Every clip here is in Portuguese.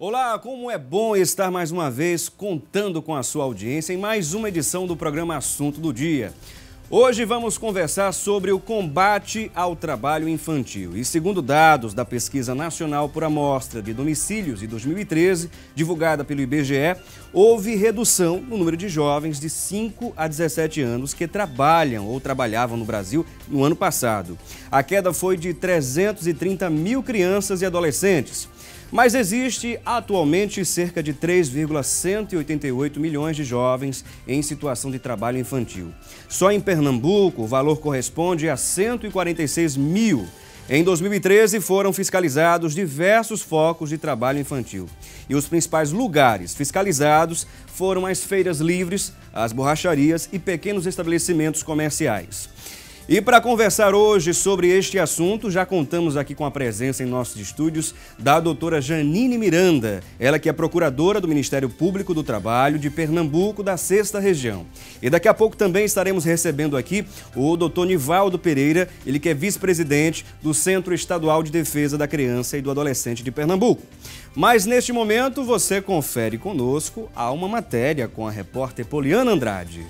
Olá, como é bom estar mais uma vez contando com a sua audiência em mais uma edição do programa Assunto do Dia. Hoje vamos conversar sobre o combate ao trabalho infantil. E segundo dados da Pesquisa Nacional por Amostra de Domicílios de 2013, divulgada pelo IBGE, houve redução no número de jovens de 5 a 17 anos que trabalham ou trabalhavam no Brasil no ano passado. A queda foi de 330 mil crianças e adolescentes. Mas existe atualmente cerca de 3,188 milhões de jovens em situação de trabalho infantil. Só em Pernambuco, o valor corresponde a 146 mil. Em 2013, foram fiscalizados diversos focos de trabalho infantil. E os principais lugares fiscalizados foram as feiras livres, as borracharias e pequenos estabelecimentos comerciais. E para conversar hoje sobre este assunto, já contamos aqui com a presença em nossos estúdios da doutora Janine Miranda, ela que é procuradora do Ministério Público do Trabalho de Pernambuco, da 6ª Região. E daqui a pouco também estaremos recebendo aqui o doutor Nivaldo Pereira, ele que é vice-presidente do Centro Estadual de Defesa da Criança e do Adolescente de Pernambuco. Mas neste momento você confere conosco a uma matéria com a repórter Poliana Andrade.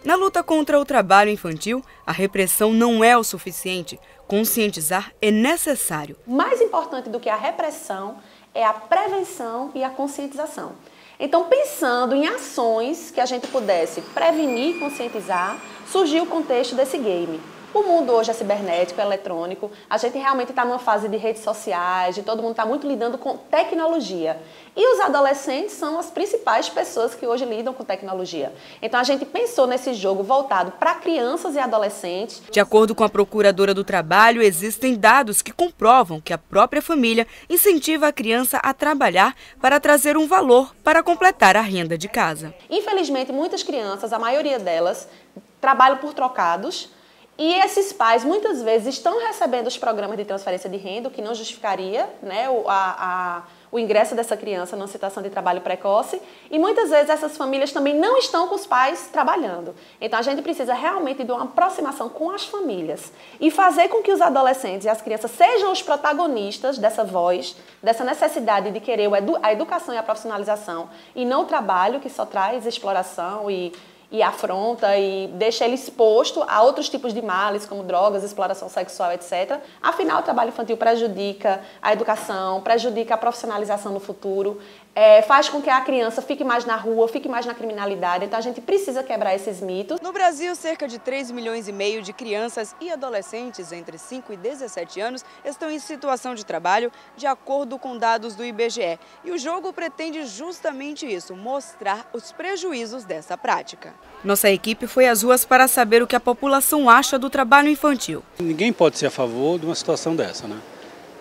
Na luta contra o trabalho infantil, a repressão não é o suficiente. Conscientizar é necessário. Mais importante do que a repressão é a prevenção e a conscientização. Então, pensando em ações que a gente pudesse prevenir e conscientizar, surgiu o contexto desse game. O mundo hoje é cibernético, é eletrônico, a gente realmente está numa fase de redes sociais, de todo mundo está muito lidando com tecnologia. E os adolescentes são as principais pessoas que hoje lidam com tecnologia. Então a gente pensou nesse jogo voltado para crianças e adolescentes. De acordo com a Procuradora do Trabalho, existem dados que comprovam que a própria família incentiva a criança a trabalhar para trazer um valor para completar a renda de casa. Infelizmente, muitas crianças, a maioria delas, trabalham por trocados. E esses pais, muitas vezes, estão recebendo os programas de transferência de renda, o que não justificaria, né, o ingresso dessa criança numa situação de trabalho precoce. E muitas vezes essas famílias também não estão com os pais trabalhando. Então a gente precisa realmente de uma aproximação com as famílias e fazer com que os adolescentes e as crianças sejam os protagonistas dessa voz, dessa necessidade de querer a educação e a profissionalização e não o trabalho que só traz exploração e afronta e deixa ele exposto a outros tipos de males, como drogas, exploração sexual, etc. Afinal, o trabalho infantil prejudica a educação, prejudica a profissionalização no futuro, faz com que a criança fique mais na rua, fique mais na criminalidade. Então, a gente precisa quebrar esses mitos. No Brasil, cerca de 3,5 milhões de crianças e adolescentes entre 5 e 17 anos estão em situação de trabalho, de acordo com dados do IBGE. E o jogo pretende justamente isso, mostrar os prejuízos dessa prática. Nossa equipe foi às ruas para saber o que a população acha do trabalho infantil. Ninguém pode ser a favor de uma situação dessa, né?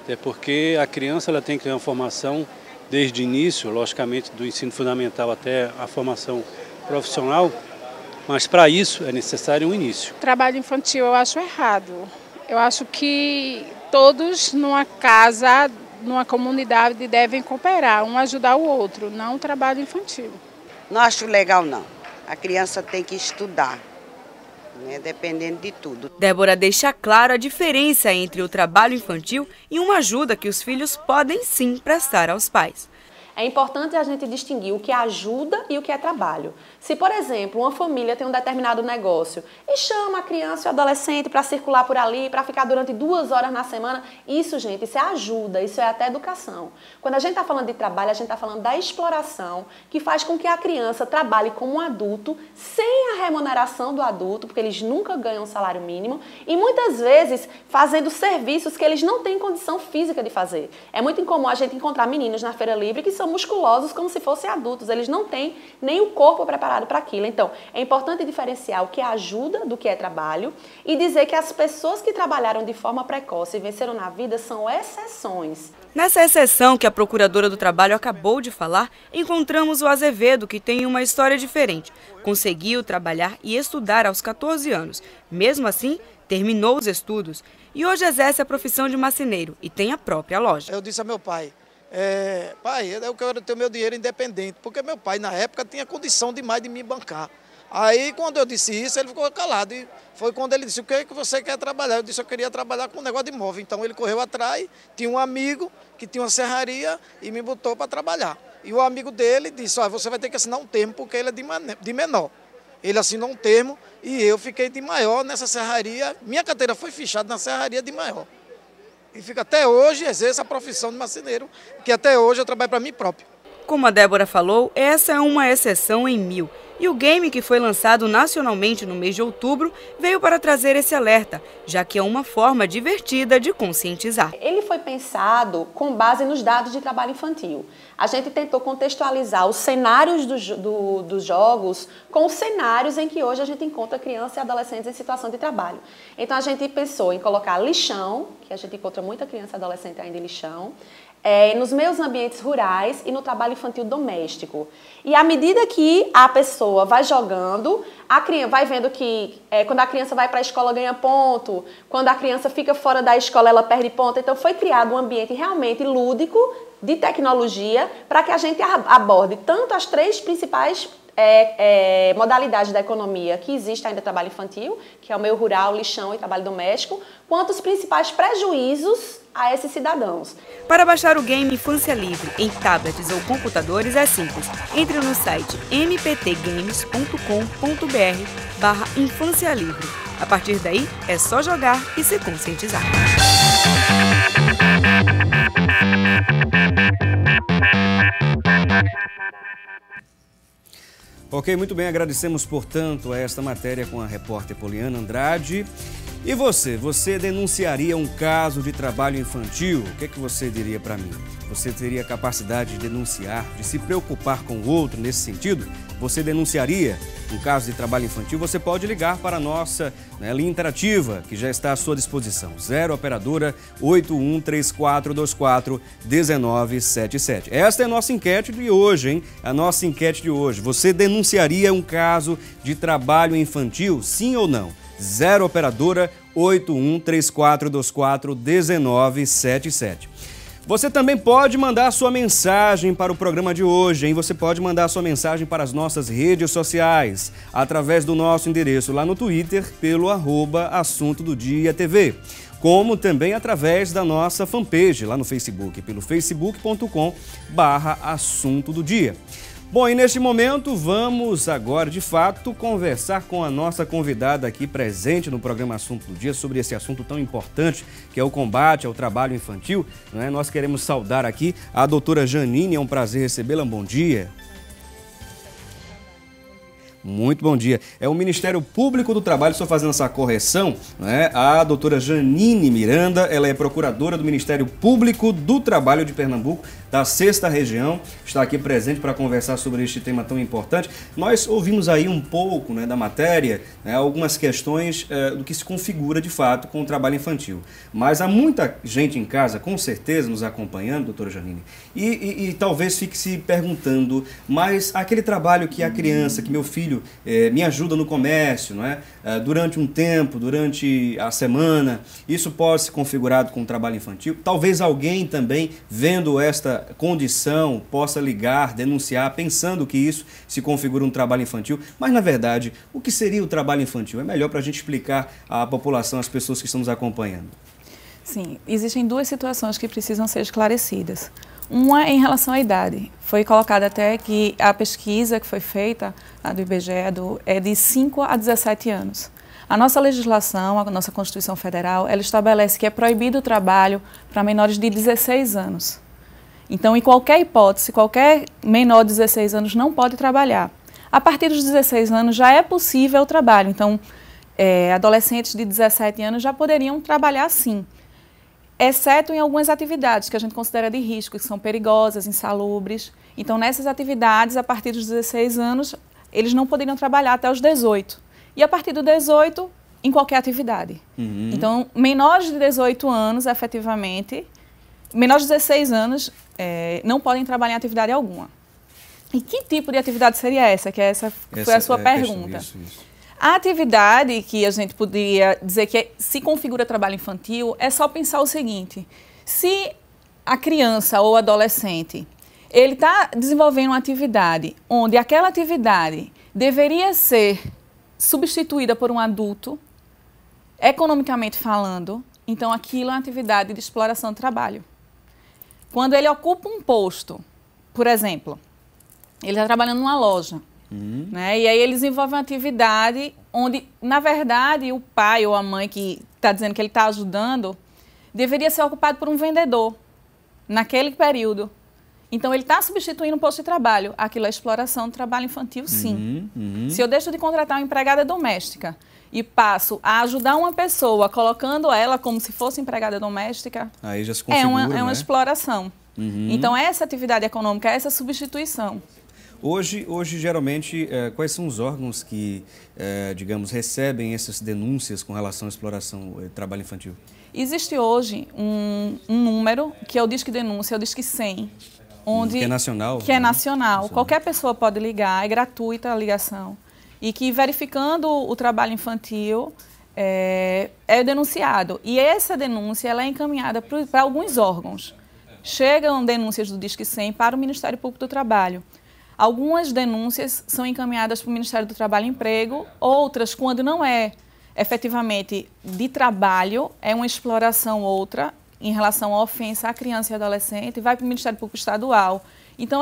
Até porque a criança ela tem que ter uma formação desde o início, logicamente do ensino fundamental até a formação profissional, mas para isso é necessário um início. Trabalho infantil eu acho errado. Eu acho que todos numa casa, numa comunidade devem cooperar, um ajudar o outro, não o trabalho infantil. Não acho legal não. A criança tem que estudar, né, dependendo de tudo. Débora deixa claro a diferença entre o trabalho infantil e uma ajuda que os filhos podem sim prestar aos pais. É importante a gente distinguir o que é ajuda e o que é trabalho. Se, por exemplo, uma família tem um determinado negócio e chama a criança e o adolescente para circular por ali, para ficar durante 2 horas na semana, isso, gente, isso é ajuda, isso é até educação. Quando a gente está falando de trabalho, a gente está falando da exploração, que faz com que a criança trabalhe como um adulto, sem a remuneração do adulto, porque eles nunca ganham um salário mínimo, e muitas vezes fazendo serviços que eles não têm condição física de fazer. É muito incomum a gente encontrar meninos na feira livre que são musculosos como se fossem adultos, eles não têm nem o corpo preparado para aquilo. Então, é importante diferenciar o que é ajuda do que é trabalho e dizer que as pessoas que trabalharam de forma precoce e venceram na vida são exceções. Nessa exceção que a Procuradora do Trabalho acabou de falar, encontramos o Azevedo, que tem uma história diferente. Conseguiu trabalhar e estudar aos 14 anos. Mesmo assim, terminou os estudos e hoje exerce a profissão de marceneiro e tem a própria loja. Eu disse a meu pai, pai, eu quero ter o meu dinheiro independente, porque meu pai na época tinha condição demais de me bancar. Aí, quando eu disse isso, ele ficou calado. E foi quando ele disse, o que é que você quer trabalhar? Eu disse, eu queria trabalhar com um negócio de móvel. Então, ele correu atrás, tinha um amigo que tinha uma serraria e me botou para trabalhar. E o amigo dele disse, você vai ter que assinar um termo, porque ele é de menor. Ele assinou um termo e eu fiquei de maior nessa serraria. Minha carteira foi fichada na serraria de maior. E fica até hoje, exerço a profissão de marceneiro, que até hoje eu trabalho para mim próprio. Como a Débora falou, essa é uma exceção em 1000. E o game, que foi lançado nacionalmente no mês de outubro, veio para trazer esse alerta, já que é uma forma divertida de conscientizar. Ele foi pensado com base nos dados de trabalho infantil. A gente tentou contextualizar os cenários dos jogos com os cenários em que hoje a gente encontra crianças e adolescentes em situação de trabalho. Então a gente pensou em colocar lixão, que a gente encontra muita criança e adolescente ainda em lixão, nos meios ambientes rurais e no trabalho infantil doméstico. E à medida que a pessoa vai jogando, a criança vai vendo que quando a criança vai para a escola ganha ponto, quando a criança fica fora da escola ela perde ponto. Então foi criado um ambiente realmente lúdico de tecnologia para que a gente aborde tanto as 3 principais modalidades da economia que existe ainda trabalho infantil, que é o meio rural, lixão e trabalho doméstico, quanto os principais prejuízos a esses cidadãos. Para baixar o game Infância Livre em tablets ou computadores é simples. Entre no site mptgames.com.br/Infância Livre. A partir daí é só jogar e se conscientizar. Ok, muito bem, agradecemos, portanto, a esta matéria com a repórter Poliana Andrade. E você denunciaria um caso de trabalho infantil? O que é que você diria para mim? Você teria capacidade de denunciar, de se preocupar com o outro nesse sentido? Você denunciaria um caso de trabalho infantil? Você pode ligar para a nossa linha interativa, que já está à sua disposição. 0 operadora 81 3424 1977. Esta é a nossa enquete de hoje, hein? A nossa enquete de hoje. Você denunciaria um caso de trabalho infantil? Sim ou não? 0 operadora 81 3424 1977. Você também pode mandar sua mensagem para o programa de hoje, hein? Você pode mandar sua mensagem para as nossas redes sociais, através do nosso endereço lá no Twitter, pelo @Assunto do Dia TV, como também através da nossa fanpage lá no Facebook, pelo facebook.com/Assunto do Dia. Bom, e neste momento vamos agora, de fato, conversar com a nossa convidada aqui presente no programa Assunto do Dia sobre esse assunto tão importante que é o combate ao trabalho infantil. Nós queremos saudar aqui a doutora Janine, é um prazer recebê-la. Bom dia. Muito bom dia. É o Ministério Público do Trabalho, só fazendo essa correção, a doutora Janine Miranda, ela é procuradora do Ministério Público do Trabalho de Pernambuco, da 6ª Região, está aqui presente para conversar sobre este tema tão importante. Nós ouvimos aí um pouco da matéria, algumas questões do que se configura de fato com o trabalho infantil. Mas há muita gente em casa, com certeza, nos acompanhando, doutora Janine, e talvez fique se perguntando, mas aquele trabalho que a criança, que meu filho me ajuda no comércio, durante um tempo, durante a semana, isso pode ser configurado com trabalho infantil? Talvez alguém também, vendo esta condição, possa ligar, denunciar, pensando que isso se configura um trabalho infantil, mas na verdade, o que seria o trabalho infantil? É melhor para a gente explicar à população, às pessoas que estão nos acompanhando. Sim, existem 2 situações que precisam ser esclarecidas. Uma em relação à idade. Foi colocado até que a pesquisa que foi feita, a do IBGE, é de 5 a 17 anos. A nossa legislação, a nossa Constituição Federal, ela estabelece que é proibido o trabalho para menores de 16 anos. Então, em qualquer hipótese, qualquer menor de 16 anos não pode trabalhar. A partir dos 16 anos já é possível o trabalho. Então, adolescentes de 17 anos já poderiam trabalhar sim, exceto em algumas atividades que a gente considera de risco, que são perigosas, insalubres. Então, nessas atividades, a partir dos 16 anos, eles não poderiam trabalhar até os 18. E a partir do 18, em qualquer atividade. Então, menores de 18 anos, efetivamente, menores de 16 anos, não podem trabalhar em atividade alguma. E que tipo de atividade seria essa? Que essa foi a sua pergunta. Isso. A atividade que a gente poderia dizer que se configura trabalho infantil é só pensar o seguinte: se a criança ou adolescente ele está desenvolvendo uma atividade onde aquela atividade deveria ser substituída por um adulto, economicamente falando, então aquilo é uma atividade de exploração do trabalho. Quando ele ocupa um posto, por exemplo, ele está trabalhando numa loja, né? E aí ele desenvolve uma atividade onde, na verdade, o pai ou a mãe que está dizendo que ele está ajudando, deveria ser ocupado por um vendedor, naquele período. Então, ele está substituindo um posto de trabalho. Aquilo é exploração do trabalho infantil, sim. Se eu deixo de contratar uma empregada doméstica e passo a ajudar uma pessoa, colocando ela como se fosse empregada doméstica, aí já se configura, é uma exploração. Então, essa atividade econômica, essa substituição. Hoje geralmente, quais são os órgãos que, digamos, recebem essas denúncias com relação à exploração do trabalho infantil? Existe hoje um número que é o Disque Denúncia, é o Disque 100. Onde, que é nacional? Que é nacional. Qualquer pessoa pode ligar, é gratuita a ligação. E que, verificando o trabalho infantil, é denunciado. E essa denúncia ela é encaminhada para alguns órgãos. Chegam denúncias do Disque 100 para o Ministério Público do Trabalho. Algumas denúncias são encaminhadas para o Ministério do Trabalho e Emprego, outras, quando não é efetivamente de trabalho, é uma exploração outra, em relação à ofensa à criança e adolescente, vai para o Ministério Público Estadual. Então,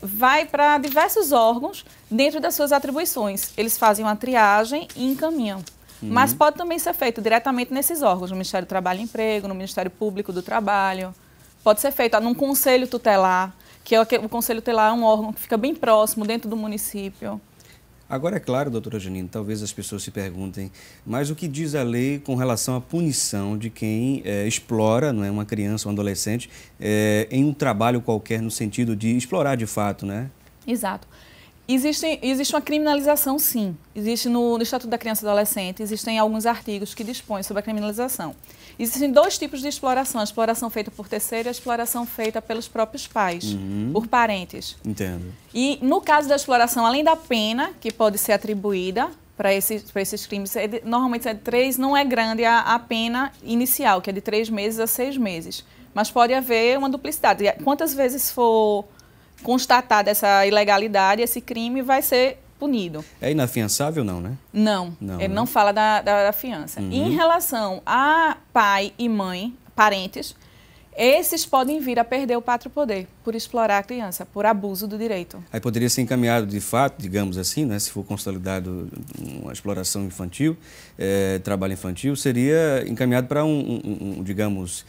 vai para diversos órgãos dentro das suas atribuições. Eles fazem uma triagem e encaminham. Mas pode também ser feito diretamente nesses órgãos, no Ministério do Trabalho e Emprego, no Ministério Público do Trabalho. Pode ser feito num conselho tutelar, que é o conselho tutelar é um órgão que fica bem próximo, dentro do município. Agora, é claro, doutora Janine, talvez as pessoas se perguntem, mas o que diz a lei com relação à punição de quem explora, não é, uma criança ou um adolescente em um trabalho qualquer, no sentido de explorar de fato, né? Exato. Existe uma criminalização, sim. Existe no Estatuto da Criança e do Adolescente, existem alguns artigos que dispõem sobre a criminalização. Existem dois tipos de exploração, a exploração feita por terceiro e a exploração feita pelos próprios pais, por parentes. Entendo. E no caso da exploração, além da pena que pode ser atribuída para esses crimes, normalmente é de 3, não é grande a pena inicial, que é de 3 meses a 6 meses. Mas pode haver uma duplicidade. Quantas vezes for constatada essa ilegalidade, esse crime vai ser punido. É inafiançável não, né? Não, ele não fala da fiança. E em relação a pai e mãe, parentes, esses podem vir a perder o pátrio poder por explorar a criança, por abuso do direito. Aí poderia ser encaminhado de fato, digamos assim, né, se for consolidado uma exploração infantil, trabalho infantil, seria encaminhado para digamos,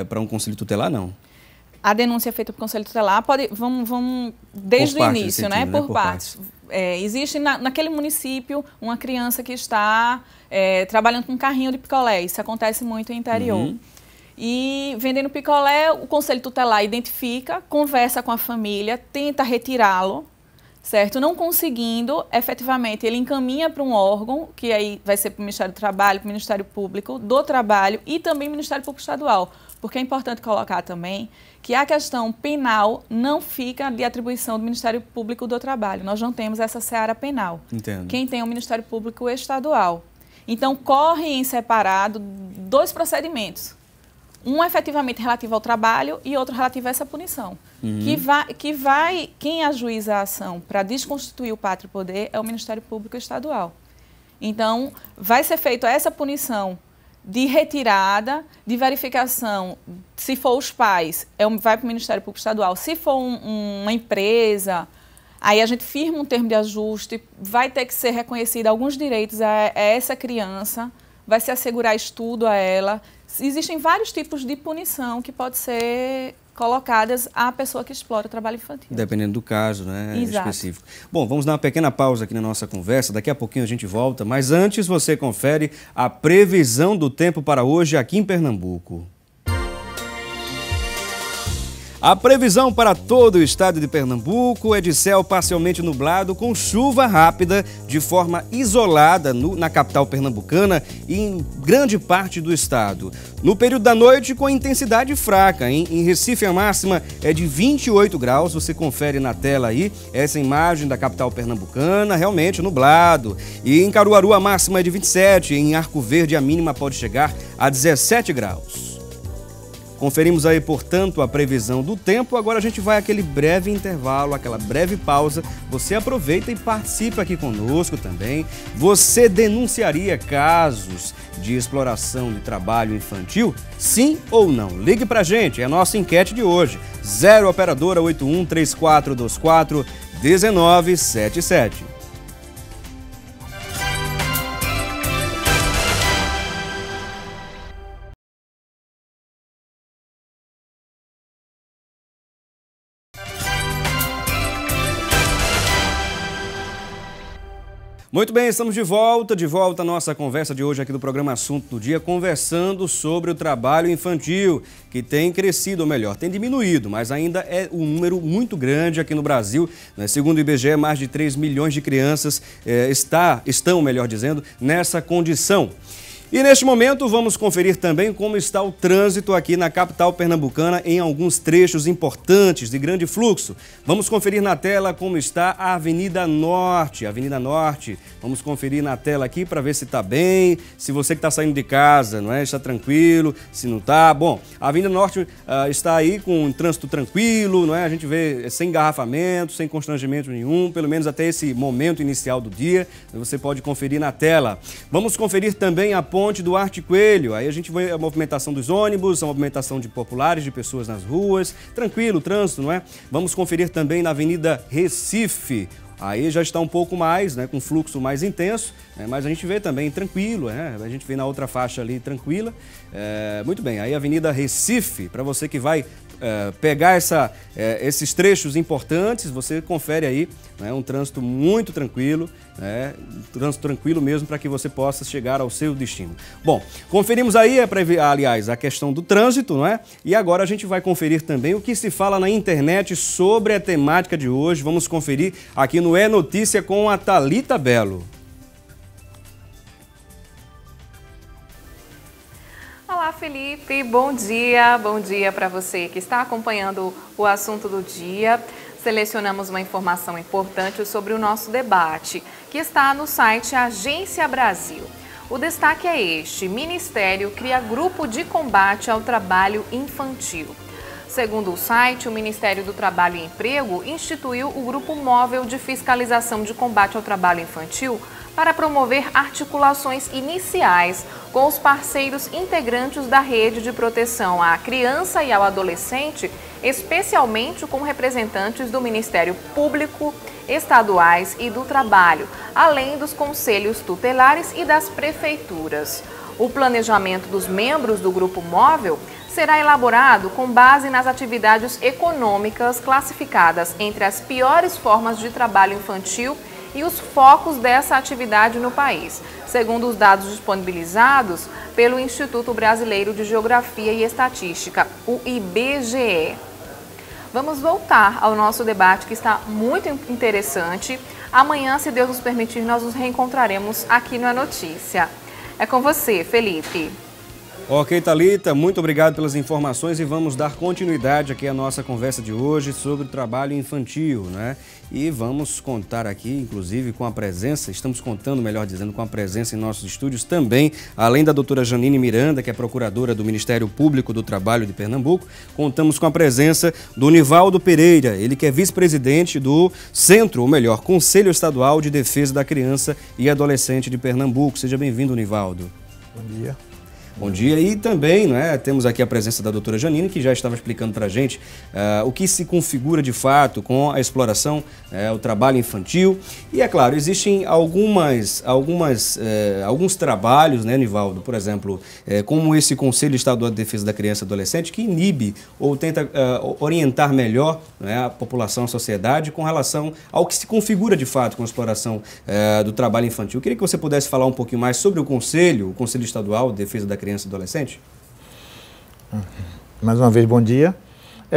para um conselho tutelar, não? A denúncia é feita por conselho tutelar, vamos desde o início, né? Por partes. Existe naquele município uma criança que está trabalhando com um carrinho de picolé, isso acontece muito em interior. E vendendo picolé, o conselho tutelar identifica, conversa com a família, tenta retirá-lo, certo? Não conseguindo, efetivamente, ele encaminha para um órgão, que aí vai ser para o Ministério do Trabalho, para o Ministério Público do Trabalho e também o Ministério Público Estadual. Porque é importante colocar também que a questão penal não fica de atribuição do Ministério Público do Trabalho. Nós não temos essa seara penal. Entendo. Quem tem é o Ministério Público Estadual. Então, corre em separado 2 procedimentos. Um efetivamente relativo ao trabalho e outro relativo a essa punição. Quem ajuiza a ação para desconstituir o pátrio poder é o Ministério Público Estadual. Então, vai ser feita essa punição de retirada, de verificação, se for os pais, vai para o Ministério Público Estadual. Se for uma empresa, aí a gente firma um termo de ajuste, vai ter que ser reconhecido alguns direitos a essa criança, vai se assegurar estudo a ela. Existem vários tipos de punição que podem ser colocadas à pessoa que explora o trabalho infantil. Dependendo do caso, né? Exato. Específico. Bom, vamos dar uma pequena pausa aqui na nossa conversa. Daqui a pouquinho a gente volta, mas antes você confere a previsão do tempo para hoje aqui em Pernambuco. A previsão para todo o estado de Pernambuco é de céu parcialmente nublado com chuva rápida de forma isolada na capital pernambucana e em grande parte do estado. No período da noite com intensidade fraca. Em Recife a máxima é de 28 graus, você confere na tela aí essa imagem da capital pernambucana, realmente nublado. E em Caruaru a máxima é de 27, em Arco Verde a mínima pode chegar a 17 graus. Conferimos aí, portanto, a previsão do tempo. Agora a gente vai àquele breve intervalo, aquela breve pausa. Você aproveita e participa aqui conosco também. Você denunciaria casos de exploração de trabalho infantil? Sim ou não? Ligue pra gente, é a nossa enquete de hoje. 0 operadora 81 3424 1977. Muito bem, estamos de volta a nossa conversa de hoje aqui do programa Assunto do Dia, conversando sobre o trabalho infantil, que tem crescido, ou melhor, tem diminuído, mas ainda é um número muito grande aqui no Brasil. Segundo o IBGE, mais de 3 milhões de crianças estão, melhor dizendo, nessa condição. E neste momento vamos conferir também como está o trânsito aqui na capital pernambucana em alguns trechos importantes de grande fluxo. Vamos conferir na tela como está a Avenida Norte. Vamos conferir na tela aqui para ver se está bem, se você que está saindo de casa, não é? Está tranquilo, se não está. Bom, a Avenida Norte está aí com um trânsito tranquilo, não é? A gente vê sem engarrafamento, sem constrangimento nenhum, pelo menos até esse momento inicial do dia. Você pode conferir na tela. Vamos conferir também a Ponte Duarte Coelho, aí a gente vê a movimentação dos ônibus, a movimentação de populares, de pessoas nas ruas, tranquilo o trânsito, não é? Vamos conferir também na Avenida Recife, aí já está um pouco mais, né, com fluxo mais intenso, mas a gente vê também tranquilo, a gente vê na outra faixa ali tranquila. Muito bem, aí a Avenida Recife, para você que vai pegar esses trechos importantes, você confere aí, né, um trânsito muito tranquilo, trânsito tranquilo mesmo para que você possa chegar ao seu destino. Bom, conferimos aí, aliás, a questão do trânsito, não é? E agora a gente vai conferir também o que se fala na internet sobre a temática de hoje. Vamos conferir aqui no É Notícia com a Thalita Belo. Olá, Felipe, bom dia para você que está acompanhando o assunto do dia. Selecionamos uma informação importante sobre o nosso debate, que está no site Agência Brasil. O destaque é este: Ministério cria grupo de combate ao trabalho infantil. Segundo o site, o Ministério do Trabalho e Emprego instituiu o Grupo Móvel de Fiscalização de Combate ao Trabalho Infantil para promover articulações iniciais com os parceiros integrantes da rede de proteção à criança e ao adolescente, especialmente com representantes do Ministério Público, estaduais e do Trabalho, além dos conselhos tutelares e das prefeituras. O planejamento dos membros do Grupo Móvel será elaborado com base nas atividades econômicas classificadas entre as piores formas de trabalho infantil e os focos dessa atividade no país, segundo os dados disponibilizados pelo Instituto Brasileiro de Geografia e Estatística, o IBGE. Vamos voltar ao nosso debate, que está muito interessante. Amanhã, se Deus nos permitir, nós nos reencontraremos aqui no A Notícia. É com você, Felipe. Ok, Thalita, muito obrigado pelas informações e vamos dar continuidade aqui à nossa conversa de hoje sobre o trabalho infantil, né? E vamos contar aqui, inclusive, com a presença, estamos contando, melhor dizendo, com a presença em nossos estúdios também, além da doutora Janine Miranda, que é procuradora do Ministério Público do Trabalho de Pernambuco, contamos com a presença do Nivaldo Pereira, ele que é vice-presidente do Centro, ou melhor, Conselho Estadual de Defesa da Criança e Adolescente de Pernambuco. Seja bem-vindo, Nivaldo. Bom dia. Bom dia. E também, né, temos aqui a presença da doutora Janine, que já estava explicando para a gente o que se configura de fato com a exploração, o trabalho infantil. E é claro, existem alguns trabalhos, né, Nivaldo, por exemplo, como esse Conselho Estadual de Defesa da Criança e Adolescente, que inibe ou tenta orientar melhor, né, a população, a sociedade, com relação ao que se configura de fato com a exploração do trabalho infantil. Eu queria que você pudesse falar um pouquinho mais sobre o Conselho Estadual de Defesa da Criança e Adolescente. Mais uma vez, bom dia.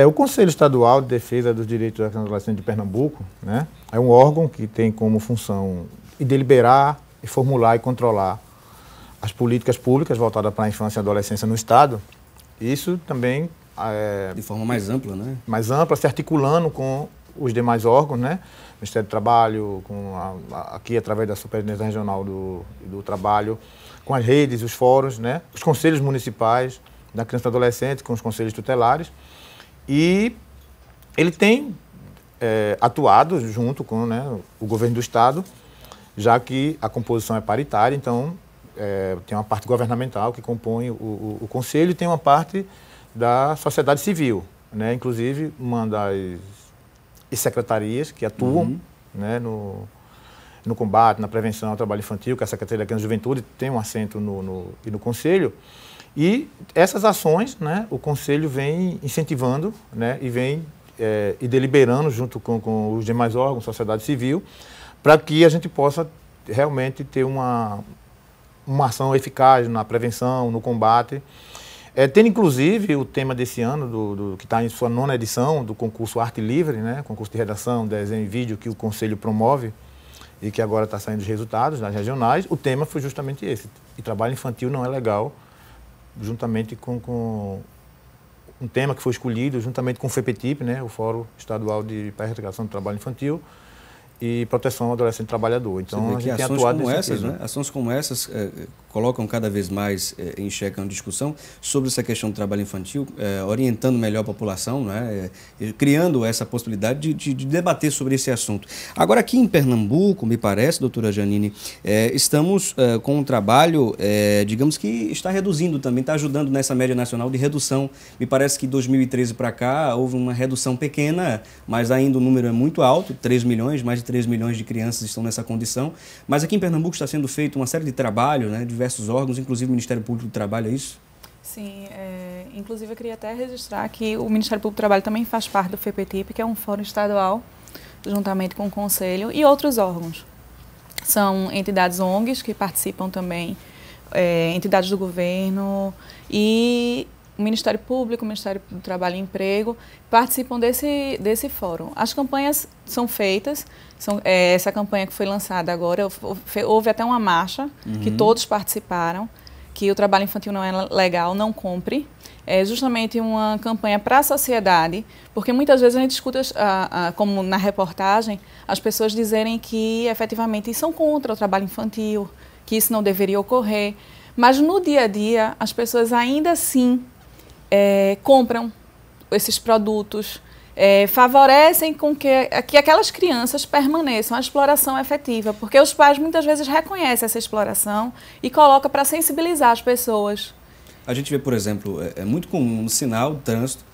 O Conselho Estadual de Defesa dos Direitos da Criança e Adolescente de Pernambuco, né, é um órgão que tem como função deliberar, formular e controlar as políticas públicas voltadas para a infância e adolescência no Estado. Isso também de forma mais ampla, né? Mais ampla, se articulando com os demais órgãos, né? Ministério do Trabalho, aqui através da Superintendência Regional do Trabalho, com as redes, os fóruns, né? Os conselhos municipais, da criança e do adolescente com os conselhos tutelares, e ele tem atuado junto com, né, o governo do Estado, já que a composição é paritária, então tem uma parte governamental que compõe o conselho e tem uma parte da sociedade civil, né, inclusive uma das secretarias que atuam né, no combate, na prevenção ao trabalho infantil, que é a Secretaria da Criança e Juventude, tem um assento no Conselho. E essas ações, né, o Conselho vem incentivando, né, e vem deliberando junto com os demais órgãos, sociedade civil, para que a gente possa realmente ter uma ação eficaz na prevenção, no combate. Tendo inclusive o tema desse ano, que está em sua 9ª edição, do concurso Arte Livre, né, concurso de redação, desenho e vídeo que o Conselho promove e que agora está saindo os resultados nas regionais, o tema foi justamente esse. E trabalho infantil não é legal, juntamente com um tema que foi escolhido, juntamente com o FEPETIP, né, o Fórum Estadual de Erradicação do Trabalho Infantil, e proteção ao adolescente trabalhador. Então, a gente tem atuado nesse sentido, né? Ações como essas colocam cada vez mais em xeque a discussão sobre essa questão do trabalho infantil, orientando melhor a população, né? Criando essa possibilidade de debater sobre esse assunto. Agora, aqui em Pernambuco, me parece, doutora Janine, estamos com um trabalho, digamos que está reduzindo também, está ajudando nessa média nacional de redução. Me parece que de 2013 para cá houve uma redução pequena, mas ainda o número é muito alto, 3 milhões, mais de 3 milhões de crianças estão nessa condição. Mas aqui em Pernambuco está sendo feita uma série de trabalho, né, diversos órgãos, inclusive o Ministério Público do Trabalho, é isso? Sim, inclusive eu queria até registrar que o Ministério Público do Trabalho também faz parte do FEPETIP, que é um fórum estadual, juntamente com o Conselho e outros órgãos. São entidades ONGs que participam também, entidades do governo e o Ministério Público, o Ministério do Trabalho e Emprego, participam desse fórum. As campanhas são feitas, essa campanha que foi lançada agora, houve até uma marcha, que todos participaram, que o trabalho infantil não é legal, não compre. É justamente uma campanha para a sociedade, porque muitas vezes a gente escuta, como na reportagem, as pessoas dizerem que efetivamente são contra o trabalho infantil, que isso não deveria ocorrer, mas no dia a dia as pessoas ainda assim compram esses produtos, favorecem com que aquelas crianças permaneçam, a exploração efetiva, porque os pais muitas vezes reconhecem essa exploração e colocam para sensibilizar as pessoas. A gente vê, por exemplo, é muito comum no sinal do trânsito,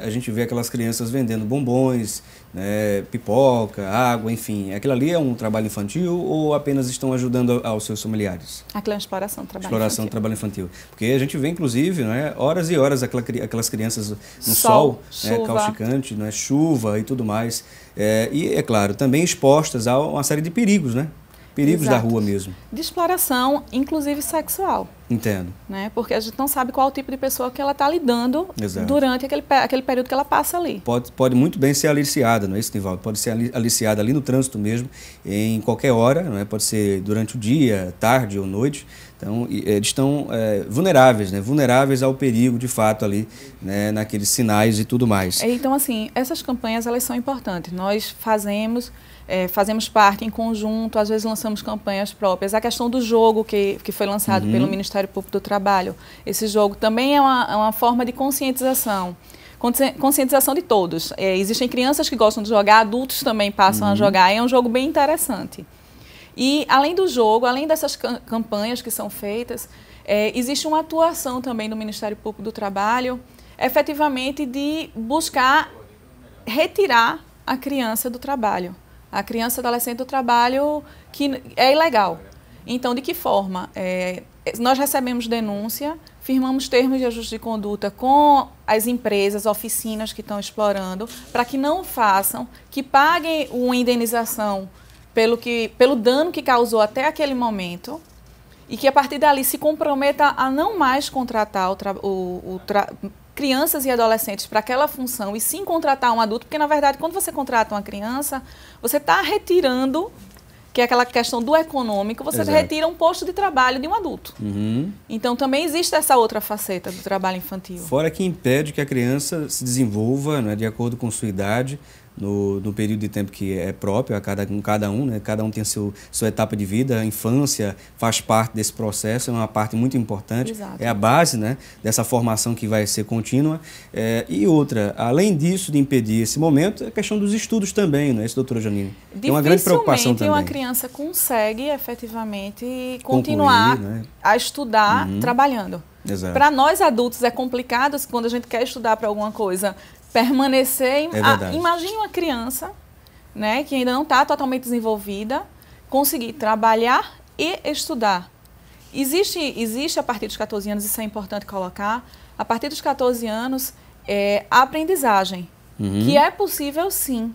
a gente vê aquelas crianças vendendo bombons, né, pipoca, água, enfim. Aquilo ali é um trabalho infantil ou apenas estão ajudando aos seus familiares? Aquela é uma exploração do trabalho infantil. Porque a gente vê, inclusive, né, horas e horas aquelas crianças no sol, né, causticante, né, chuva e tudo mais. E, é claro, também expostas a uma série de perigos, né? Perigos da rua mesmo. De exploração, inclusive sexual. Entendo. Né? Porque a gente não sabe qual o tipo de pessoa que ela está lidando durante aquele período que ela passa ali. Pode muito bem ser aliciada, não é isso, Nivaldo? Pode ser aliciada ali no trânsito mesmo, em qualquer hora, não é? Pode ser durante o dia, tarde ou noite. Então, eles estão vulneráveis, né? Vulneráveis ao perigo, de fato, ali, né? Naqueles sinais e tudo mais. Então, assim, essas campanhas, elas são importantes. Nós fazemos parte em conjunto, às vezes lançamos campanhas próprias. A questão do jogo que foi lançado pelo Ministério Público do Trabalho, esse jogo também é uma forma de conscientização. Conscientização de todos. Existem crianças que gostam de jogar, adultos também passam a jogar, é um jogo bem interessante. E além do jogo, além dessas campanhas que são feitas, existe uma atuação também do Ministério Público do Trabalho, efetivamente de buscar retirar a criança do trabalho. A criança e adolescente do trabalho que é ilegal. Então, de que forma? Nós recebemos denúncia, firmamos termos de ajuste de conduta com as empresas, oficinas que estão explorando, para que não façam, que paguem uma indenização pelo dano que causou até aquele momento e que a partir dali se comprometa a não mais contratar crianças e adolescentes para aquela função e sim contratar um adulto, porque na verdade quando você contrata uma criança, você está retirando, que é aquela questão do econômico, você retira um posto de trabalho de um adulto. Então também existe essa outra faceta do trabalho infantil. Fora que impede que a criança se desenvolva, né, de acordo com sua idade, no período de tempo que é próprio a cada um, né? Cada um tem a sua etapa de vida, a infância faz parte desse processo, é uma parte muito importante. Exato. É a base, né, dessa formação que vai ser contínua. E outra, além disso, de impedir esse momento, é a questão dos estudos também, não é isso, doutora Janine? Tem uma grande preocupação também. Uma criança consegue efetivamente continuar, né, a estudar trabalhando. Para nós adultos é complicado quando a gente quer estudar para alguma coisa, permanecer. Imagine uma criança, né, que ainda não está totalmente desenvolvida, conseguir trabalhar e estudar. Existe a partir dos 14 anos, isso é importante colocar, a partir dos 14 anos, a aprendizagem, que é possível sim,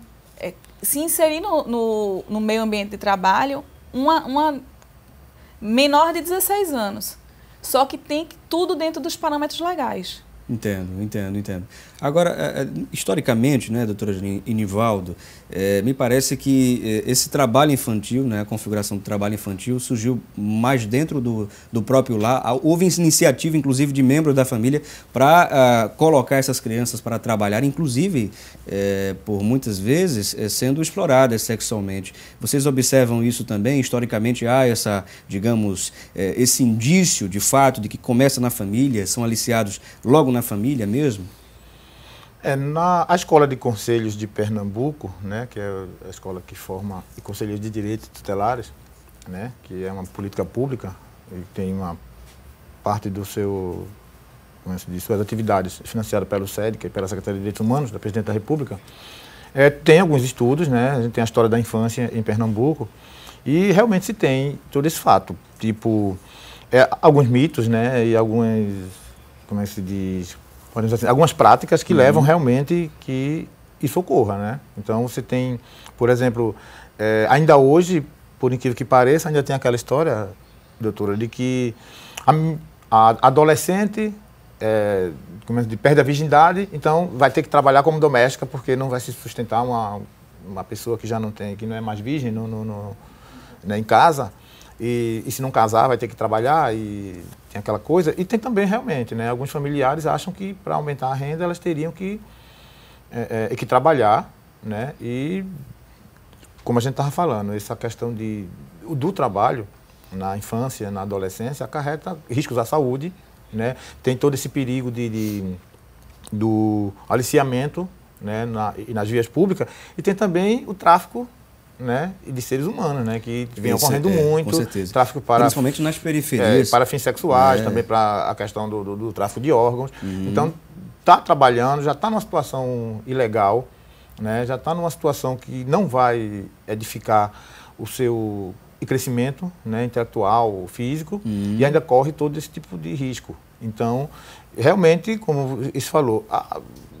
se inserir no meio ambiente de trabalho uma menor de 16 anos. Só que tem tudo dentro dos parâmetros legais. Entendo. Agora, historicamente, né, doutora Janine e Nivaldo, me parece que esse trabalho infantil, né, a configuração do trabalho infantil surgiu mais dentro do próprio lar. Houve iniciativa, inclusive, de membros da família para colocar essas crianças para trabalhar, inclusive, por muitas vezes, sendo exploradas sexualmente. Vocês observam isso também? Historicamente, há esse indício, de fato, de que começa na família, são aliciados logo na família mesmo? A Escola de Conselhos de Pernambuco, né, que é a escola que forma conselheiros de direitos tutelares, né, que é uma política pública e tem uma parte de suas atividades financiada pelo SED, que é pela Secretaria de Direitos Humanos, da Presidente da República. Tem alguns estudos, né, a gente tem a história da infância em Pernambuco e realmente se tem todo esse fato, tipo, alguns mitos, né, e algumas, como é que se diz, assim, algumas práticas que levam realmente que isso ocorra, né? Então você tem, por exemplo, ainda hoje, por incrível que pareça, ainda tem aquela história, doutora, de que a adolescente perde a virgindade, então vai ter que trabalhar como doméstica porque não vai se sustentar uma pessoa que já não tem, que não é mais virgem né, em casa. E se não casar, vai ter que trabalhar, e tem aquela coisa. E tem também, realmente, né, alguns familiares acham que, para aumentar a renda, elas teriam que trabalhar, né? E, como a gente estava falando, essa questão do trabalho na infância, na adolescência, acarreta riscos à saúde, né? Tem todo esse perigo do aliciamento, né, nas vias públicas, e tem também o tráfico, né, de seres humanos, né, que vem ocorrendo muito, com certeza. Tráfico principalmente nas periferias, para fins sexuais, também para a questão do tráfico de órgãos. Então, está trabalhando, já está numa situação ilegal, né, já está numa situação que não vai edificar o seu crescimento, né, intelectual, físico, e ainda corre todo esse tipo de risco. Então, realmente, como isso falou,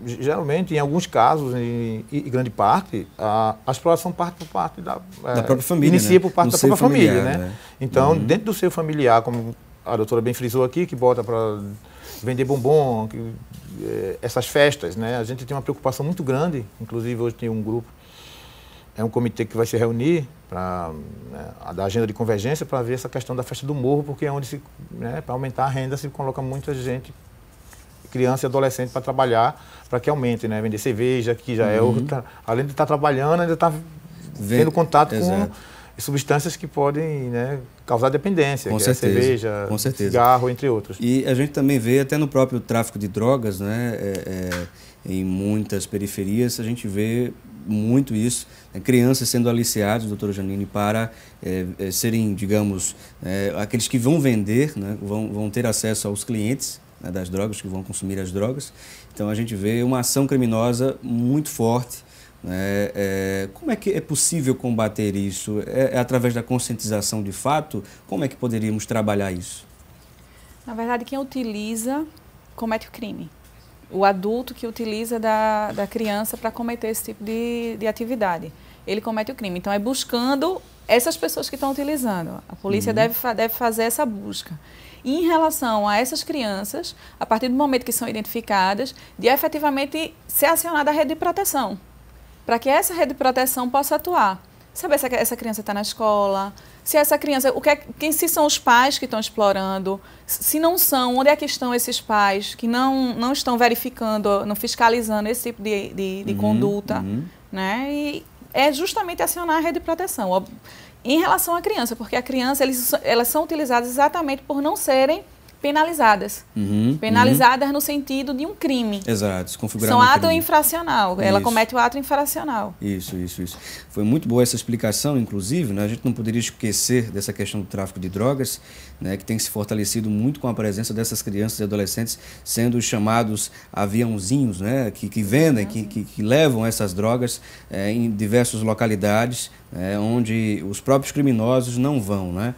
geralmente, em alguns casos, em grande parte, a exploração parte por parte da própria família, inicia, né, por parte da própria família, né? né? Então, dentro do seu familiar, como a doutora bem frisou aqui, que bota para vender bombom, essas festas, né? A gente tem uma preocupação muito grande, inclusive hoje tem um grupo, um comitê que vai se reunir da agenda de convergência para ver essa questão da festa do morro, porque é onde, para aumentar a renda, se coloca muita gente, criança e adolescente, para trabalhar, para que aumente, né? Vender cerveja, que já é outra, além de estar trabalhando, ainda está tendo contato com substâncias que podem, né, causar dependência, com que certeza, é cerveja, cigarro, entre outros. E a gente também vê até no próprio tráfico de drogas, né, em muitas periferias, a gente vê muito isso, né, crianças sendo aliciadas, doutora Janine, para serem, digamos, aqueles que vão vender, né, vão ter acesso aos clientes, né, das drogas, que vão consumir as drogas. Então a gente vê uma ação criminosa muito forte. Como é que é possível combater isso? É através da conscientização de fato? Como é que poderíamos trabalhar isso? Na verdade, quem utiliza comete o crime. O adulto que utiliza da criança para cometer esse tipo de atividade, ele comete o crime. Então, é buscando essas pessoas que estão utilizando. A polícia deve fazer essa busca. E em relação a essas crianças, a partir do momento que são identificadas, de efetivamente ser acionada a rede de proteção, para que essa rede de proteção possa atuar. Saber se essa criança está na escola, se essa criança, se são os pais que estão explorando, se não são, onde é que estão esses pais que não estão verificando, não fiscalizando esse tipo de conduta, né? E é justamente acionar a rede de proteção. Em relação à criança, porque a criança, elas são utilizadas exatamente por não serem penalizadas. Penalizadas no sentido de um crime. Exato, são ato infracional. Ela comete o ato infracional. Isso. Foi muito boa essa explicação, inclusive, né? A gente não poderia esquecer dessa questão do tráfico de drogas, né? Que tem se fortalecido muito com a presença dessas crianças e adolescentes sendo chamados aviãozinhos, né? Que vendem, que levam essas drogas em diversas localidades, onde os próprios criminosos não vão, né?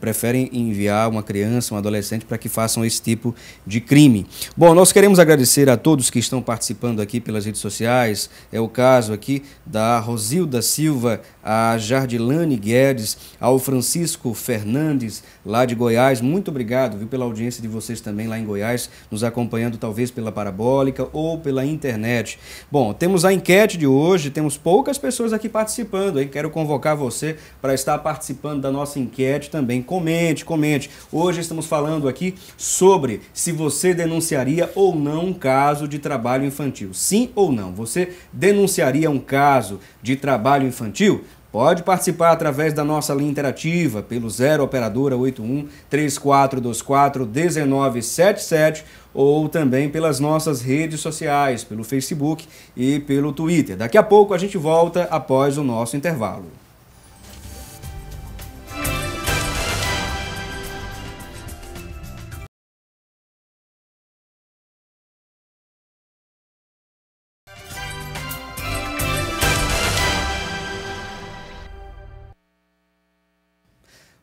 Preferem enviar uma criança, um adolescente para que façam esse tipo de crime. Bom, nós queremos agradecer a todos que estão participando aqui pelas redes sociais. É o caso aqui da Rosilda Silva, a Jardilane Guedes, ao Francisco Fernandes, lá de Goiás. Muito obrigado, viu, pela audiência de vocês também lá em Goiás, nos acompanhando talvez pela parabólica ou pela internet. Bom, temos a enquete de hoje, temos poucas pessoas aqui participando, hein? Quero convocar você para estar participando da nossa enquete também. Comente. Hoje estamos falando aqui sobre se você denunciaria ou não um caso de trabalho infantil. Sim ou não? Você denunciaria um caso de trabalho infantil? Pode participar através da nossa linha interativa pelo 0 operadora 81 3424 1977 ou também pelas nossas redes sociais, pelo Facebook e pelo Twitter. Daqui a pouco a gente volta após o nosso intervalo.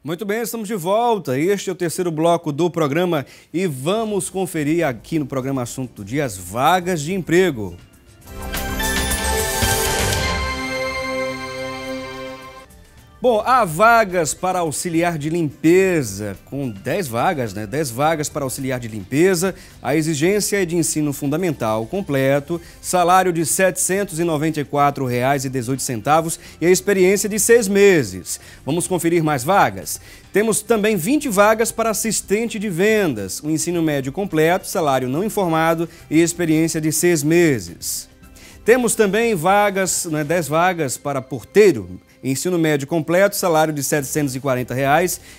Muito bem, estamos de volta. Este é o terceiro bloco do programa e vamos conferir aqui no programa Assunto do Dia as vagas de emprego. Bom, há vagas para auxiliar de limpeza, com 10 vagas, né? 10 vagas para auxiliar de limpeza. A exigência é de ensino fundamental completo, salário de R$ 794,18 e a experiência de 6 meses. Vamos conferir mais vagas? Temos também 20 vagas para assistente de vendas, o ensino médio completo, salário não informado e experiência de 6 meses. Temos também vagas, 10 vagas para porteiro, ensino médio completo, salário de R$ 740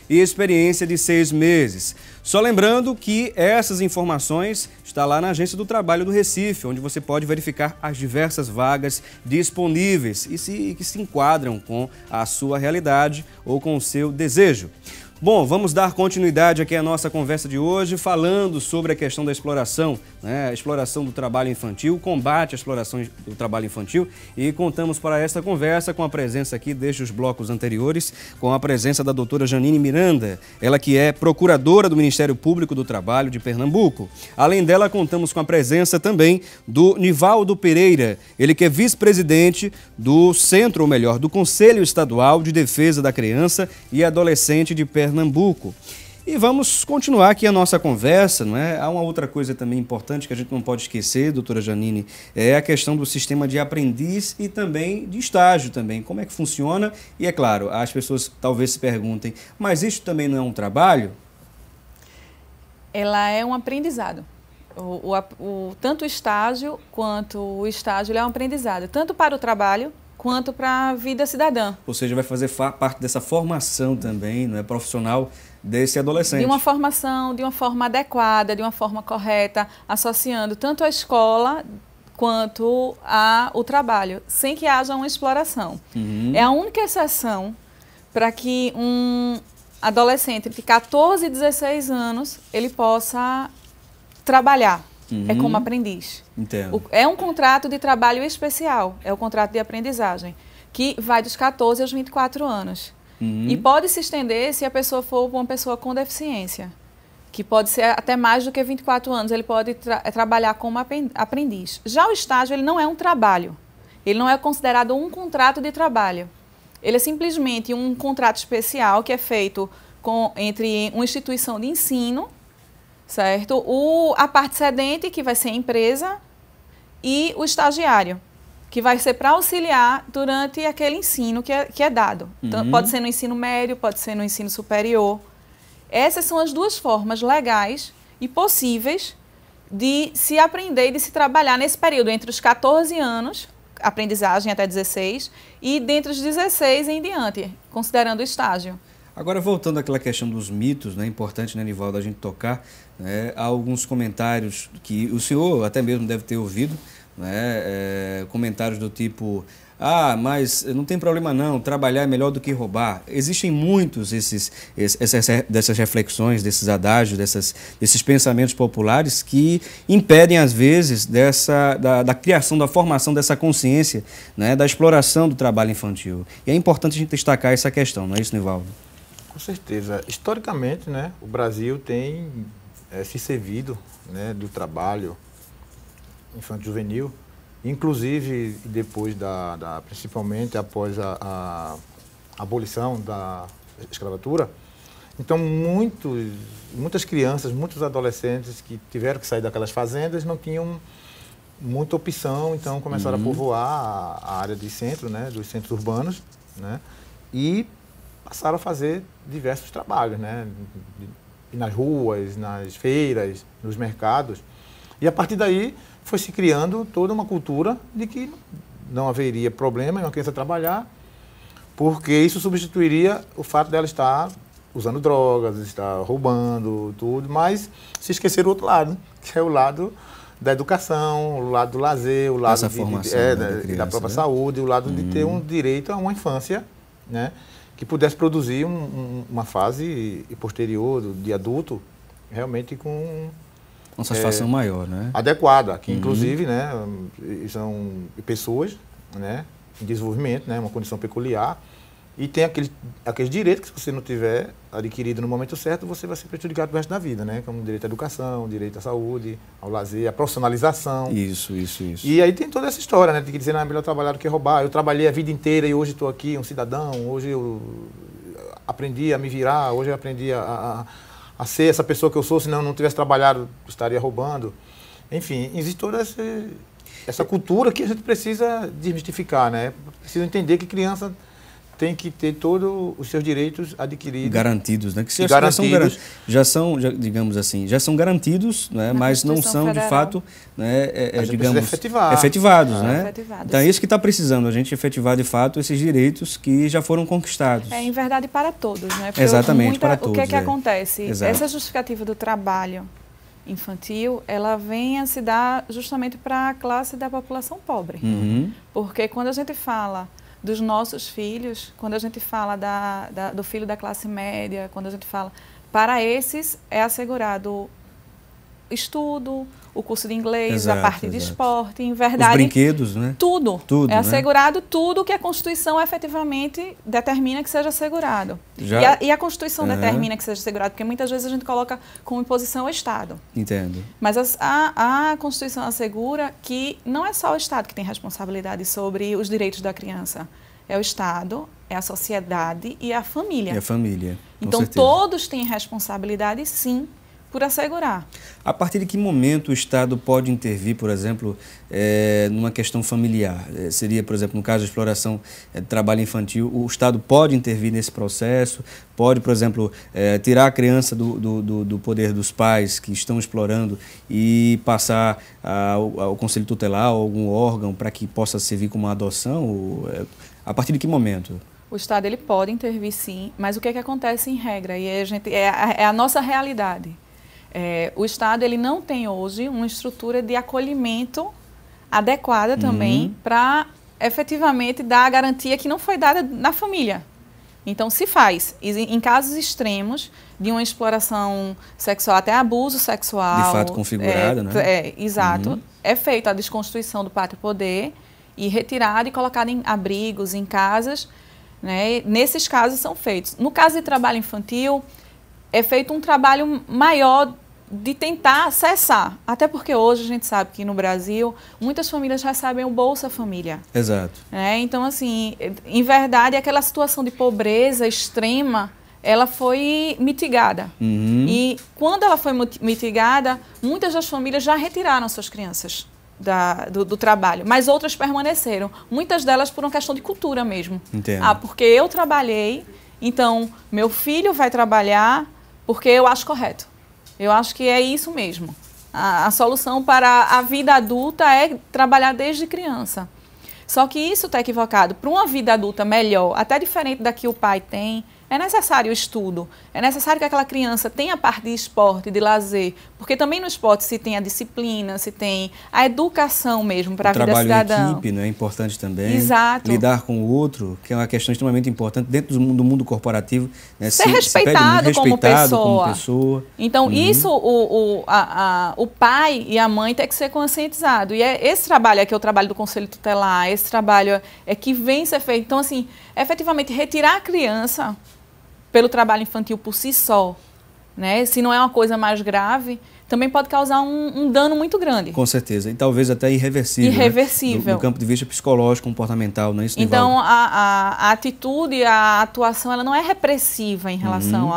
e experiência de 6 meses. Só lembrando que essas informações estão lá na Agência do Trabalho do Recife, onde você pode verificar as diversas vagas disponíveis e que se enquadram com a sua realidade ou com o seu desejo. Bom, vamos dar continuidade aqui à nossa conversa de hoje, falando sobre a questão da exploração, né? A exploração do trabalho infantil, o combate à exploração do trabalho infantil, e contamos para esta conversa com a presença aqui, desde os blocos anteriores, com a presença da doutora Janine Miranda, ela que é procuradora do Ministério Público do Trabalho de Pernambuco. Além dela, contamos com a presença também do Nivaldo Pereira, ele que é vice-presidente do Centro, ou melhor, do Conselho Estadual de Defesa da Criança e Adolescente de Pernambuco. E vamos continuar aqui a nossa conversa, não é? Há uma outra coisa também importante que a gente não pode esquecer, doutora Janine, é a questão do sistema de aprendiz e também de estágio também. Como é que funciona? E é claro, as pessoas talvez se perguntem, mas isso também não é um trabalho? Ela é um aprendizado. Tanto o estágio quanto o estágio é um aprendizado, tanto para o trabalho quanto para a vida cidadã. Ou seja, vai fazer parte dessa formação também, não é, profissional desse adolescente. De uma formação, de uma forma adequada, de uma forma correta, associando tanto a escola quanto o trabalho, sem que haja uma exploração. É a única exceção para que um adolescente de 14 e 16 anos ele possa trabalhar. É como aprendiz. Entendo. É um contrato de trabalho especial, é o contrato de aprendizagem, que vai dos 14 aos 24 anos. E pode se estender se a pessoa for uma pessoa com deficiência, que pode ser até mais do que 24 anos, ele pode trabalhar como aprendiz. Já o estágio, ele não é um trabalho, ele não é considerado um contrato de trabalho. Ele é simplesmente um contrato especial que é feito entre uma instituição de ensino, certo? A parte cedente, que vai ser a empresa, e o estagiário, que vai ser para auxiliar durante aquele ensino que é dado. Então, pode ser no ensino médio, pode ser no ensino superior. Essas são as duas formas legais e possíveis de se aprender e de se trabalhar nesse período, entre os 14 aprendizagem até 16 e dentre os 16 em diante, considerando o estágio. Agora, voltando àquela questão dos mitos, né, importante, né, Nivaldo, a gente tocar, né, há alguns comentários que o senhor até mesmo deve ter ouvido, né, comentários do tipo, mas não tem problema não, trabalhar é melhor do que roubar. Existem muitos dessas reflexões, desses adágios, desses pensamentos populares que impedem, às vezes, da criação, da formação dessa consciência, né, da exploração do trabalho infantil. E é importante a gente destacar essa questão, não é isso, Nivaldo? Com certeza. Historicamente, né, o Brasil tem se servido, né, do trabalho infanto-juvenil, inclusive depois principalmente após a abolição da escravatura. Então, muitas crianças, muitos adolescentes que tiveram que sair daquelas fazendas não tinham muita opção, então começaram a povoar a área de centro, né, dos centros urbanos, né, e passaram a fazer diversos trabalhos, né, nas ruas, nas feiras, nos mercados. E a partir daí foi se criando toda uma cultura de que não haveria problema em uma criança trabalhar, porque isso substituiria o fato dela estar usando drogas, estar roubando, tudo, mas se esquecer o outro lado, que é o lado da educação, o lado do lazer, o lado da própria saúde, o lado de ter um direito a uma infância, né, que pudesse produzir uma fase posterior de adulto realmente com uma satisfação maior, né? Adequada, que inclusive, né, são pessoas, né, em desenvolvimento, né, uma condição peculiar, e tem aqueles direitos que se você não tiver adquirido no momento certo, você vai ser prejudicado pro resto da vida, né, como direito à educação, direito à saúde, ao lazer, à profissionalização. Isso. E aí tem toda essa história, né, de que dizer, é melhor trabalhar do que roubar. Eu trabalhei a vida inteira e hoje estou aqui, um cidadão, hoje eu aprendi a me virar, hoje eu aprendi a ser essa pessoa que eu sou, se não tivesse trabalhado, eu estaria roubando. Enfim, existe toda essa cultura que a gente precisa desmistificar, né? Precisa entender que criança tem que ter todos os seus direitos adquiridos. Garantidos, né? Que já são, digamos assim, já são garantidos, né? Mas não são, federal, de fato, né, digamos, efetivados, né? Efetivados. Então é isso que está precisando, a gente efetivar de fato esses direitos que já foram conquistados. Em verdade, para todos, né? Porque exatamente, para todos. O que acontece? Exato. Essa justificativa do trabalho infantil, ela vem a se dar justamente para a classe da população pobre. Porque quando a gente fala dos nossos filhos, quando a gente fala do filho da classe média, quando a gente fala, para esses é assegurado estudo, o curso de inglês, a parte de esporte, em verdade... Os brinquedos, né? Tudo é assegurado, tudo que a Constituição efetivamente determina que seja assegurado. E a Constituição determina que seja assegurado, porque muitas vezes a gente coloca como imposição ao Estado. Entendo. Mas a Constituição assegura que não é só o Estado que tem responsabilidade sobre os direitos da criança. É o Estado, é a sociedade e a família. E a família, então, todos têm responsabilidade, sim, por assegurar. A partir de que momento o Estado pode intervir, por exemplo, numa questão familiar? Seria, por exemplo, no caso de exploração de trabalho infantil, o Estado pode intervir nesse processo? Pode, por exemplo, tirar a criança do poder dos pais que estão explorando e passar ao Conselho Tutelar ou algum órgão para que possa servir como uma adoção? A partir de que momento? O Estado ele pode intervir, sim, mas o que acontece em regra? E é a nossa realidade. O Estado ele não tem hoje uma estrutura de acolhimento adequada também para efetivamente dar a garantia que não foi dada na família. Então, se faz, em casos extremos, de uma exploração sexual, até abuso sexual... De fato configurado, né? Exato. É feita a desconstituição do pátrio-poder e retirada e colocada em abrigos, em casas, né? Nesses casos são feitos. No caso de trabalho infantil, é feito um trabalho maior de tentar acessar. Até porque hoje a gente sabe que no Brasil muitas famílias recebem o Bolsa Família. Exato. Então, assim, em verdade, aquela situação de pobreza extrema, ela foi mitigada. E quando ela foi mitigada, muitas das famílias já retiraram suas crianças do trabalho, mas outras permaneceram. Muitas delas por uma questão de cultura mesmo. Entendo. Porque eu trabalhei, então meu filho vai trabalhar porque eu acho correto. Eu acho que é isso mesmo. A solução para a vida adulta é trabalhar desde criança. Só que isso está equivocado. Para uma vida adulta melhor, até diferente da que o pai tem, é necessário o estudo, é necessário que aquela criança tenha a parte de esporte, de lazer, porque também no esporte se tem a disciplina, se tem a educação mesmo para a vida cidadã. Trabalho em equipe, né, é importante também. Exato. Lidar com o outro, que é uma questão extremamente importante dentro do mundo corporativo. Né, ser respeitado como pessoa. Então, isso o pai e a mãe tem que ser conscientizado. E é esse trabalho aqui, é o trabalho do Conselho Tutelar, esse trabalho é que vem ser feito. Então, assim, efetivamente, retirar a criança pelo trabalho infantil por si só, né? Se não é uma coisa mais grave, também pode causar um dano muito grande. Com certeza, e talvez até irreversível. Irreversível. Né? Do ponto de vista psicológico, comportamental, não é isso, Nivaldo? Então, a atitude, a atuação, ela não é repressiva em relação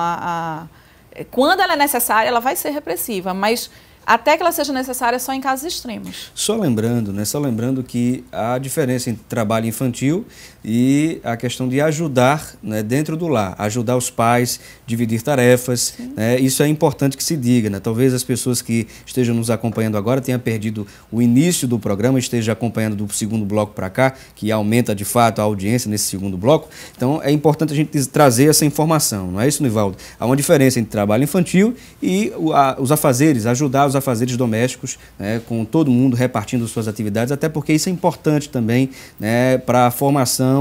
Quando ela é necessária, ela vai ser repressiva, mas até que ela seja necessária só em casos extremos. Só lembrando, né? Só lembrando que há diferença entre trabalho infantil e a questão de ajudar, né, dentro do lar, ajudar os pais, dividir tarefas, né? Isso é importante que se diga, né? Talvez as pessoas que estejam nos acompanhando agora tenham perdido o início do programa, estejam acompanhando do segundo bloco para cá, que aumenta de fato a audiência nesse segundo bloco. Então é importante a gente trazer essa informação, não é isso, Nivaldo? Há uma diferença entre trabalho infantil e os afazeres, ajudar os afazeres domésticos, né, com todo mundo repartindo suas atividades, até porque isso é importante também, né, para a formação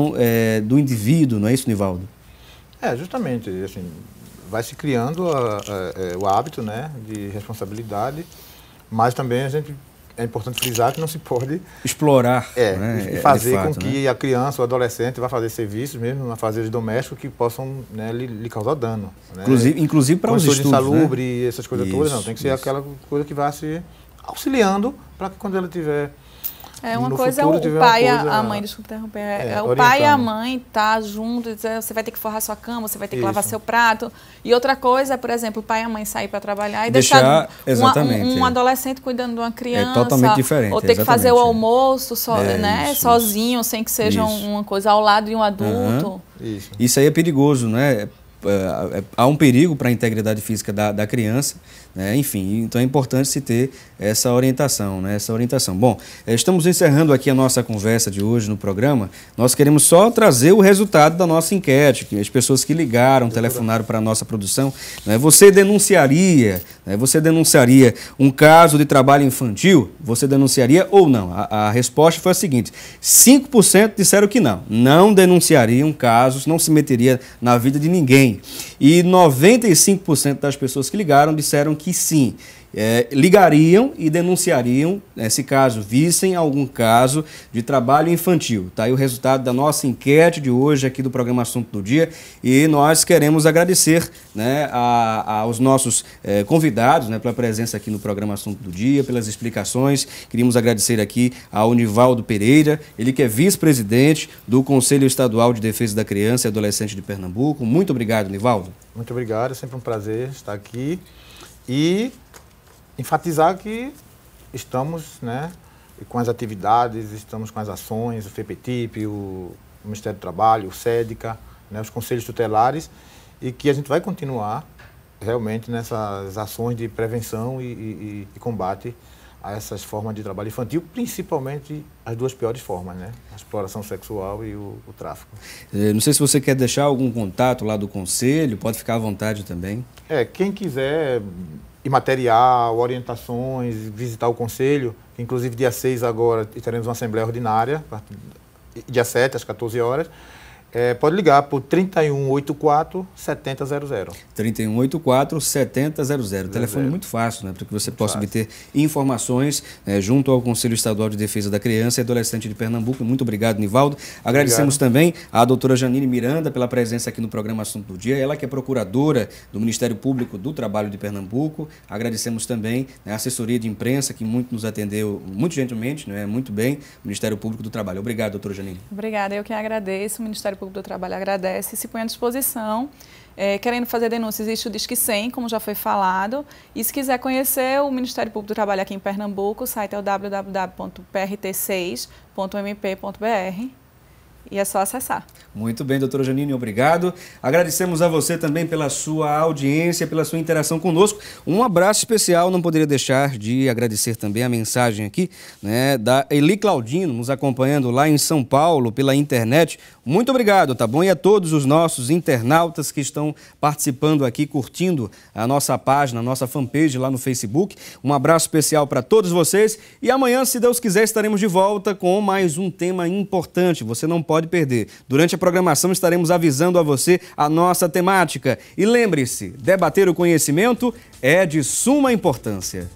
do indivíduo, não é isso, Nivaldo? Justamente, assim, vai se criando o hábito, né, de responsabilidade, mas também é importante frisar que não se pode explorar, né, e fazer com que a criança ou adolescente vá fazer serviços mesmo na afazeres domésticos que possam, né, lhe causar dano. Né? Inclusive para os estudos, insalubre, né? E essas coisas todas, não. Tem que ser aquela coisa que vá se auxiliando para que quando ela tiver... uma coisa o pai e a mãe, desculpa interromper, o pai e a mãe tá junto, dizer, você vai ter que forrar sua cama, você vai ter que lavar seu prato. E outra coisa é, por exemplo, o pai e a mãe sair para trabalhar e deixar um adolescente cuidando de uma criança. É totalmente diferente. Ou ter que fazer o almoço sozinho, sem que seja uma coisa ao lado de um adulto. Isso aí é perigoso, né? Há um perigo para a integridade física da criança, né? Enfim, então é importante se ter essa orientação, né? Bom, estamos encerrando aqui a nossa conversa de hoje no programa. Nós queremos só trazer o resultado da nossa enquete, que as pessoas que ligaram, telefonaram para a nossa produção, né? Você denunciaria um caso de trabalho infantil? Você denunciaria ou não? A resposta foi a seguinte: 5% disseram que não denunciariam casos, não se meteria na vida de ninguém. E 95% das pessoas que ligaram disseram que sim, ligariam e denunciariam, se caso vissem algum caso de trabalho infantil. Está aí o resultado da nossa enquete de hoje aqui do programa Assunto do Dia, e nós queremos agradecer, né, aos nossos convidados, né, pela presença aqui no programa Assunto do Dia, pelas explicações. Queríamos agradecer aqui ao Nivaldo Pereira, ele que é vice-presidente do Conselho Estadual de Defesa da Criança e Adolescente de Pernambuco. Muito obrigado, Nivaldo. Muito obrigado, é sempre um prazer estar aqui e enfatizar que estamos, né, com as atividades, estamos com as ações, o FEPETIP, o Ministério do Trabalho, o SEDICA, né, os conselhos tutelares, e que a gente vai continuar realmente nessas ações de prevenção e combate a essas formas de trabalho infantil, principalmente as duas piores formas, né? A exploração sexual e o tráfico. Não sei se você quer deixar algum contato lá do Conselho, pode ficar à vontade também. Quem quiser material, orientações, visitar o Conselho, que inclusive dia 6 agora teremos uma Assembleia Ordinária, dia 7 às 14 horas, pode ligar por 3184-7000. 3184-7000. Telefone muito fácil, né, para que você possa obter informações junto ao Conselho Estadual de Defesa da Criança e Adolescente de Pernambuco. Muito obrigado, Nivaldo. Agradecemos também à doutora Janine Miranda pela presença aqui no programa Assunto do Dia. Ela que é procuradora do Ministério Público do Trabalho de Pernambuco. Agradecemos também a assessoria de imprensa, que muito nos atendeu, muito gentilmente, né, muito bem, Ministério Público do Trabalho. Obrigado, doutora Janine. Obrigada, eu que agradeço. O Ministério Público do Trabalho agradece e se põe à disposição. Querendo fazer denúncia, existe o Disque 100, como já foi falado. E se quiser conhecer o Ministério Público do Trabalho aqui em Pernambuco, o site é o www.prt6.mp.br. E é só acessar. Muito bem, doutora Janine, obrigado. Agradecemos a você também pela sua audiência, pela sua interação conosco. Um abraço especial, não poderia deixar de agradecer também a mensagem aqui, né, da Eli Claudino, nos acompanhando lá em São Paulo pela internet. Muito obrigado, tá bom? E a todos os nossos internautas que estão participando aqui, curtindo a nossa página, a nossa fanpage lá no Facebook. Um abraço especial para todos vocês. E amanhã, se Deus quiser, estaremos de volta com mais um tema importante. Você não pode perder. Durante a programação estaremos avisando a você a nossa temática. E lembre-se, debater o conhecimento é de suma importância.